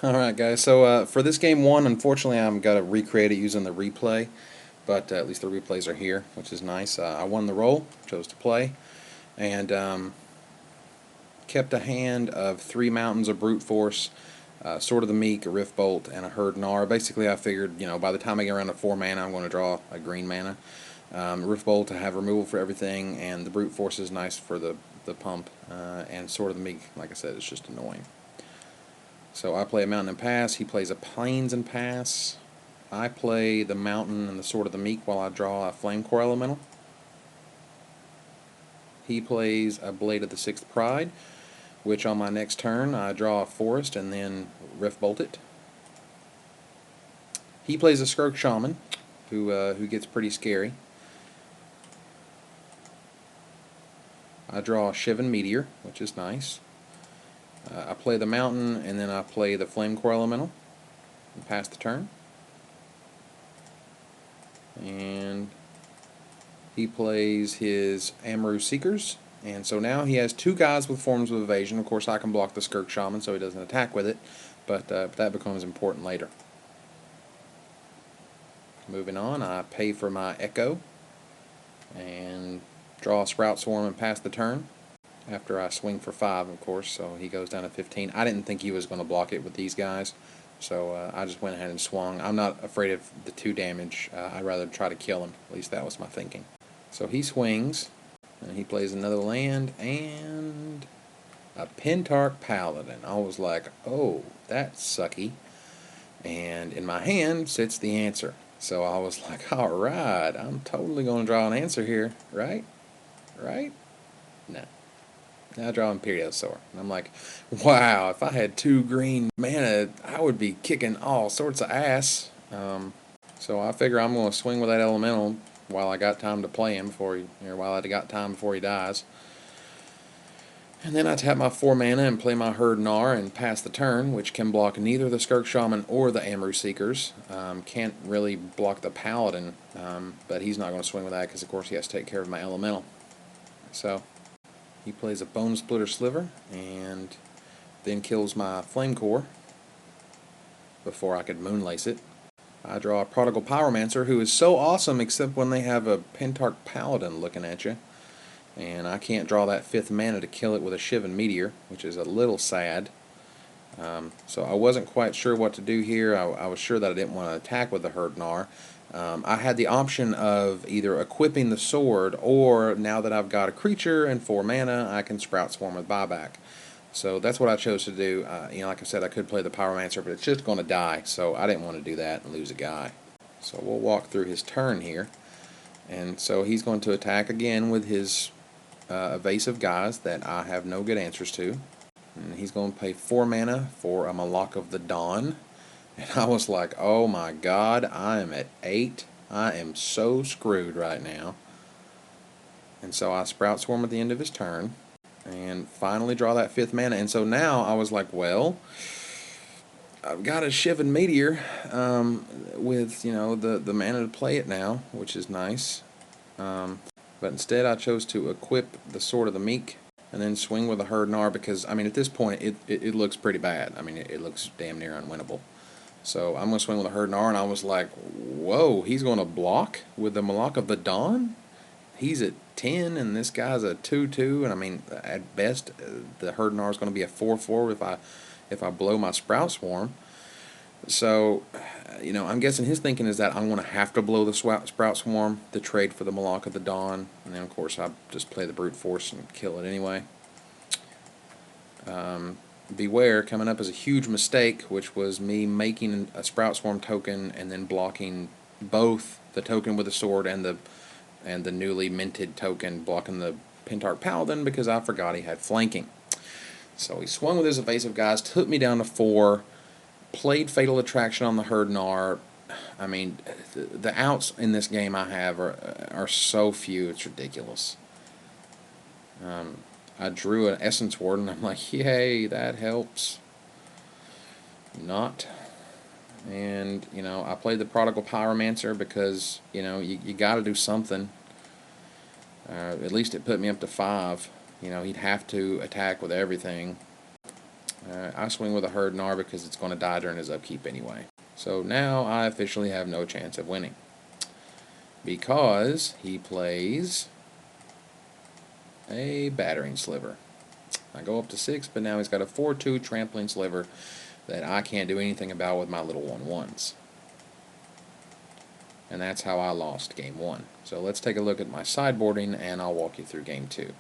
Alright guys, so for this game one, unfortunately I'm going to recreate it using the replay, but at least the replays are here, which is nice. I won the roll, chose to play, and kept a hand of 3 mountains of brute force, Sword of the Meek, a rift bolt, and a herd gnar. Basically I figured, by the time I get around to 4 mana I'm going to draw a green mana. Rift bolt to have removal for everything, and the brute force is nice for the pump, and Sword of the Meek, like I said, is just annoying. So I play a mountain and pass, he plays a plains and pass. I play the mountain and the Sword of the Meek while I draw a flame core elemental. He plays a blade of the sixth pride, which on my next turn I draw a forest and then rift bolt it. He plays a skirk shaman, who gets pretty scary. I draw a Shivan meteor, which is nice. I play the mountain and then I play the flame core elemental and pass the turn. And he plays his Amaru Seekers, and so now he has 2 guys with forms of evasion. Of course I can block the skirk shaman so he doesn't attack with it, but that becomes important later. Moving on, I pay for my Echo and draw a Sprout Swarm and pass the turn. After I swing for 5, of course, so he goes down to 15. I didn't think he was going to block it with these guys, so I just went ahead and swung. I'm not afraid of the 2 damage. I'd rather try to kill him. At least that was my thinking. So he swings, and he plays another land, and a Pentarch Paladin. I was like, oh, that's sucky. And in my hand sits the answer. So I was like, alright, I'm totally going to draw an answer here, right? Right? No. Now I draw Imperiosaur. And I'm like, wow, if I had 2 green mana, I would be kicking all sorts of ass. So I figure I'm going to swing with that elemental while I got time to play him while I got time before he dies. And then I tap my 4 mana and play my herd gnar and pass the turn, which can block neither the skirk shaman or the Amaru Seekers. Can't really block the paladin, but he's not going to swing with that because of course he has to take care of my elemental. So he plays a Bone Splitter Sliver and then kills my Flame Core before I could Moonlace it. I draw a Prodigal Pyromancer, who is so awesome except when they have a Pentarch Paladin looking at you. And I can't draw that 5th mana to kill it with a Shivan Meteor, which is a little sad. So I wasn't quite sure what to do here. I was sure that I didn't want to attack with the herd gnar. I had the option of either equipping the sword, or now that I've got a creature and 4 mana, I can Sprout Swarm with buyback. So that's what I chose to do. Like I said, I could play the Pyromancer, but it's just going to die, so I didn't want to do that and lose a guy. So we'll walk through his turn here. And so he's going to attack again with his evasive guys that I have no good answers to. And he's going to pay 4 mana for a Malak of the Dawn. And I was like, oh my god, I am at 8. I am so screwed right now. And so I Sprout Swarm at the end of his turn and finally draw that 5th mana. And so now I was like, well, I've got a Shivan Meteor with, the mana to play it now, which is nice. But instead I chose to equip the Sword of the Meek and then swing with a herd gnar because, at this point it looks pretty bad. It looks damn near unwinnable. So I'm going to swing with a herd gnar, and I was like, whoa, he's going to block with the Malak of the Dawn? He's at 10 and this guy's a 2/2, and at best the herd gnar is going to be a 4/4 if I blow my Sprout Swarm. So, I'm guessing his thinking is that I'm going to have to blow the Sprout Swarm to trade for the Malak of the Dawn, and then of course I just play the brute force and kill it anyway. Beware, coming up is a huge mistake, which was me making a Sprout Swarm token and then blocking both the token with the sword and the newly minted token, blocking the Pentarch Paladin because I forgot he had flanking. So he swung with his evasive guys, took me down to 4, played Fatal Attraction on the herd gnar. The outs in this game I have are so few, it's ridiculous. I drew an Essence Ward, and I'm like, yay, that helps. Not. And, I played the Prodigal Pyromancer because, you got to do something. At least it put me up to 5. He'd have to attack with everything. I swing with a Herd Gnar because it's going to die during his upkeep anyway. So now I officially have no chance of winning. Because he plays a Battering Sliver. I go up to 6, but now he's got a 4/2 Trampling Sliver that I can't do anything about with my little 1/1s. And that's how I lost game 1. So let's take a look at my sideboarding, and I'll walk you through game 2.